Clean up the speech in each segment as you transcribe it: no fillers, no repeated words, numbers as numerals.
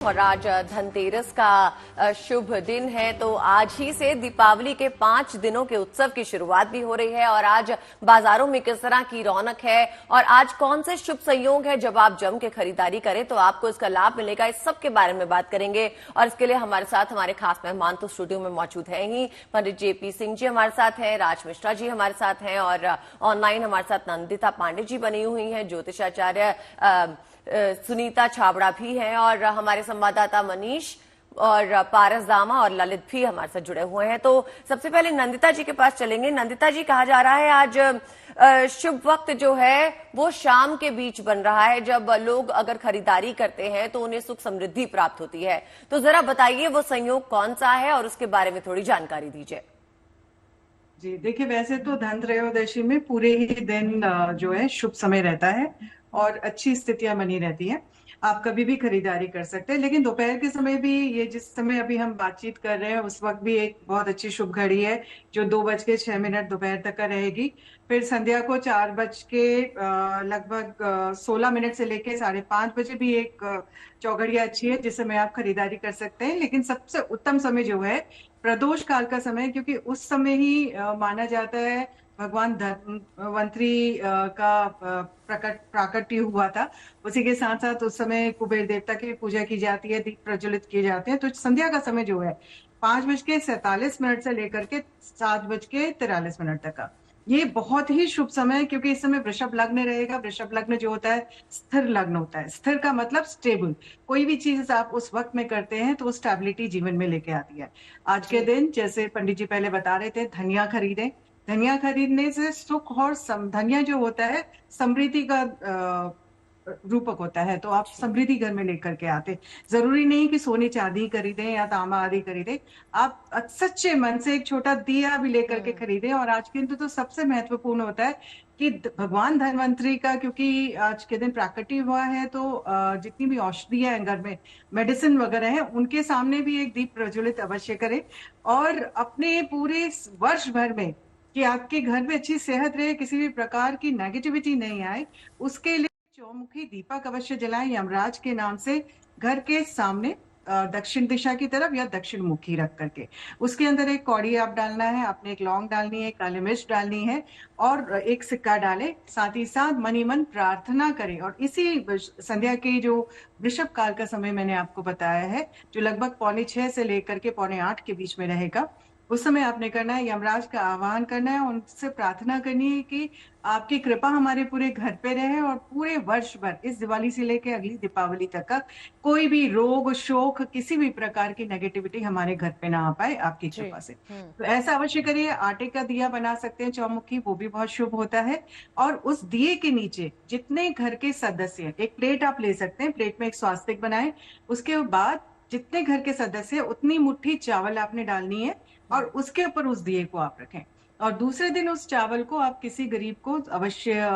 और आज धनतेरस का शुभ दिन है, तो आज ही से दीपावली के 5 दिनों के उत्सव की शुरुआत भी हो रही है। और आज बाजारों में किस तरह की रौनक है और आज कौन से शुभ संयोग है, जब आप जम के खरीदारी करें तो आपको इसका लाभ मिलेगा, इस सब के बारे में बात करेंगे। और इसके लिए हमारे साथ हमारे खास मेहमान तो स्टूडियो में मौजूद हैं ही। पंडित जेपी सिंह जी हमारे साथ हैं, राज मिश्रा जी हमारे साथ हैं और ऑनलाइन हमारे साथ नंदिता पांडे जी बनी हुई हैं, ज्योतिषाचार्य सुनीता छाबड़ा भी हैं और हमारे संवाददाता मनीष और पारस दामा और ललित भी हमारे साथ जुड़े हुए हैं। तो सबसे पहले नंदिता जी के पास चलेंगे। नंदिता जी, कहा जा रहा है आज शुभ वक्त जो है वो शाम के बीच बन रहा है, जब लोग अगर खरीदारी करते हैं तो उन्हें सुख समृद्धि प्राप्त होती है। तो जरा बताइए वो संयोग कौन सा है और उसके बारे में थोड़ी जानकारी दीजिए। जी देखिए, वैसे तो धन त्रयोदशी में पूरे ही दिन जो है शुभ समय रहता है और अच्छी स्थितियां बनी रहती हैं। आप कभी भी खरीदारी कर सकते हैं, लेकिन दोपहर के समय भी, ये जिस समय अभी हम बातचीत कर रहे हैं उस वक्त भी एक बहुत अच्छी शुभ घड़ी है जो 2:06 दोपहर तक का रहेगी। फिर संध्या को 4 लगभग 16 मिनट से लेके 5:30 बजे भी एक चौघड़िया अच्छी है जिस समय आप खरीदारी कर सकते हैं। लेकिन सबसे उत्तम समय जो है प्रदोष काल का समय, क्योंकि उस समय ही माना जाता है भगवान धन्वंतरी का प्राकट्य हुआ था। उसी के साथ साथ उस समय कुबेर देवता की पूजा की जाती है, दीप प्रज्वलित किए जाते हैं। तो संध्या का समय जो है 5:47 से लेकर के 7:43 तक का, ये बहुत ही शुभ समय है, क्योंकि इस समय वृषभ लग्न रहेगा। वृषभ लग्न जो होता है स्थिर लग्न होता है। स्थिर का मतलब स्टेबल। कोई भी चीज आप उस वक्त में करते हैं तो स्टेबिलिटी जीवन में लेके आती है। आज के दिन, जैसे पंडित जी पहले बता रहे थे, धनिया खरीदें। धनिया खरीदने से सुख और धनिया जो होता है समृद्धि का रूपक होता है, तो आप समृद्धि घर में लेकर के आते। जरूरी नहीं कि सोने चांदी खरीदें या तांबा आदि खरीदें। आप सच्चे मन से एक छोटा दिया भी लेकर के खरीदें। और आज के दिन तो सबसे महत्वपूर्ण होता है कि भगवान धन्वंतरी का, क्योंकि आज के दिन प्राकट्य हुआ है, तो जितनी भी औषधियां हैं घर में, मेडिसिन वगैरह है, उनके सामने भी एक दीप प्रज्वलित अवश्य करें। और अपने पूरे वर्ष भर में कि आपके घर में अच्छी सेहत रहे, किसी भी प्रकार की नेगेटिविटी नहीं आए, उसके लिए चौमुखी दीपक अवश्य जलाएं यमराज के नाम से, घर के सामने दक्षिण दिशा की तरफ या दक्षिण मुखी रख करके। उसके अंदर एक कौड़ी आप डालना है, आपने एक लौंग डालनी है, काली मिर्च डालनी है और एक सिक्का डालें। साथ ही साथ मनी मन प्रार्थना करें। और इसी संध्या के जो वृषभ काल का समय मैंने आपको बताया है, जो लगभग 7:45 से लेकर के 7:45 के बीच में रहेगा, उस समय आपने करना है यमराज का आह्वान करना है, उनसे प्रार्थना करनी है कि आपकी कृपा हमारे पूरे घर पे रहे और पूरे वर्ष भर, इस दिवाली से लेकर अगली दीपावली तक का, कोई भी रोग शोक, किसी भी प्रकार की नेगेटिविटी हमारे घर पे ना आ पाए आपकी कृपा से। तो ऐसा अवश्य करिए। आटे का दिया बना सकते हैं चौमुखी, वो भी बहुत शुभ होता है। और उस दिए के नीचे जितने घर के सदस्य, एक प्लेट आप ले सकते हैं, प्लेट में एक स्वास्तिक बनाएं। उसके बाद जितने घर के सदस्य, उतनी मुट्ठी चावल आपने डालनी है और उसके ऊपर उस दिए को आप रखें। और दूसरे दिन उस चावल को आप किसी गरीब को अवश्य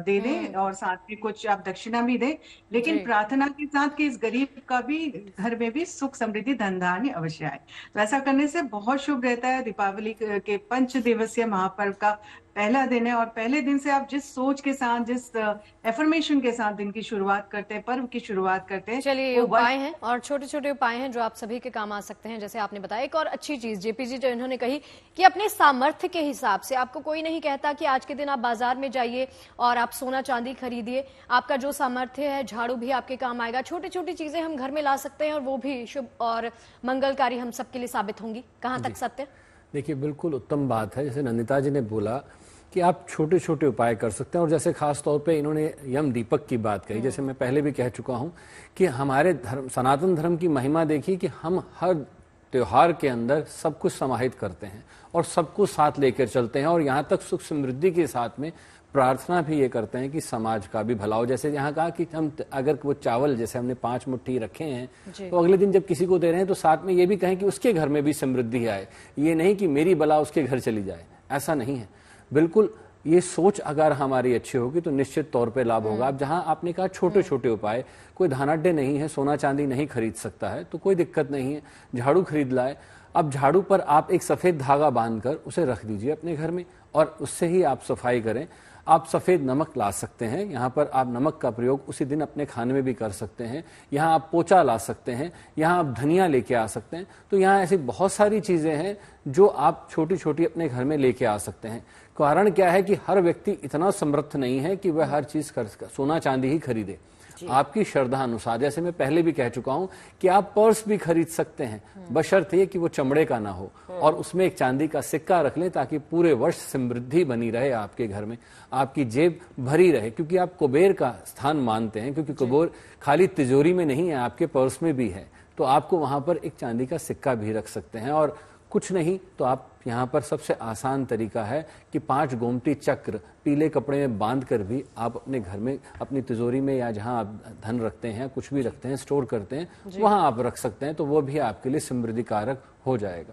दे दें और साथ में कुछ आप दक्षिणा भी दें, लेकिन प्रार्थना के साथ कि इस गरीब का भी घर में भी सुख समृद्धि धन धान्य अवश्य आए। तो ऐसा करने से बहुत शुभ रहता है। दीपावली के 5 दिवसीय महापर्व का पहला दिन है और पहले दिन से आप जिस सोच के साथ, जिस एफर्मेशन के साथ दिन की शुरुआत करते हैं, पर्व की शुरुआत करते हैं, चलिए, ये उपाय हैं और छोटे छोटे उपाय हैं जो आप सभी के काम आ सकते हैं, जैसे आपने बताया। एक और अच्छी चीज जेपी जी जो इन्होंने कही कि अपने सामर्थ्य के हिसाब से, आपको कोई नहीं कहता कि आज के दिन आप बाजार में जाइए और आप सोना चांदी खरीदिए। आपका जो सामर्थ्य है, झाड़ू भी आपके काम आएगा। छोटी छोटी चीजें हम घर में ला सकते हैं और वो भी शुभ और मंगलकारी हम सबके लिए साबित होंगी। कहाँ तक सत्य? देखिए, बिल्कुल उत्तम बात है। जैसे नंदिता जी ने बोला कि आप छोटे छोटे उपाय कर सकते हैं, और जैसे खास तौर पे इन्होंने यम दीपक की बात कही, जैसे मैं पहले भी कह चुका हूं कि हमारे धर्म, सनातन धर्म की महिमा देखिए कि हम हर त्योहार के अंदर सब कुछ समाहित करते हैं और सब कुछ साथ लेकर चलते हैं, और यहाँ तक सुख समृद्धि के साथ में प्रार्थना भी ये करते हैं कि समाज का भी भला हो। जैसे यहाँ कहा कि हम अगर वो चावल जैसे हमने 5 मुट्ठी रखे हैं, तो अगले दिन जब किसी को दे रहे हैं तो साथ में ये भी कहें कि उसके घर में भी समृद्धि आए। ये नहीं कि मेरी बला उसके घर चली जाए, ऐसा नहीं है। बिल्कुल ये सोच अगर हमारी अच्छी होगी तो निश्चित तौर पे लाभ होगा। अब जहां आपने कहा छोटे छोटे उपाय, कोई धनाढ्य नहीं है, सोना चांदी नहीं खरीद सकता है तो कोई दिक्कत नहीं है, झाड़ू खरीद लाए। अब झाड़ू पर आप एक सफेद धागा बांधकर उसे रख दीजिए अपने घर में और उससे ही आप सफाई करें। आप सफ़ेद नमक ला सकते हैं, यहाँ पर आप नमक का प्रयोग उसी दिन अपने खाने में भी कर सकते हैं। यहाँ आप पोचा ला सकते हैं, यहाँ आप धनिया लेके आ सकते हैं। तो यहाँ ऐसी बहुत सारी चीज़ें हैं जो आप छोटी छोटी अपने घर में लेके आ सकते हैं। कारण क्या है कि हर व्यक्ति इतना समर्थ नहीं है कि वह हर चीज़ सोना चांदी ही खरीदे। आपकी श्रद्धा अनुसार, जैसे मैं पहले भी कह चुका हूं कि आप पर्स भी खरीद सकते हैं, बशर्ते कि वो चमड़े का ना हो और उसमें एक चांदी का सिक्का रख लें ताकि पूरे वर्ष समृद्धि बनी रहे आपके घर में, आपकी जेब भरी रहे। क्योंकि आप कुबेर का स्थान मानते हैं, क्योंकि कुबेर खाली तिजोरी में नहीं है, आपके पर्स में भी है। तो आपको वहां पर एक चांदी का सिक्का भी रख सकते हैं। और कुछ नहीं तो आप यहाँ पर सबसे आसान तरीका है कि 5 गोमती चक्र पीले कपड़े में बांध कर भी आप अपने घर में, अपनी तिजोरी में या जहाँ आप धन रखते हैं, कुछ भी रखते हैं, स्टोर करते हैं, वहां आप रख सकते हैं। तो वो भी आपके लिए समृद्धि कारक हो जाएगा।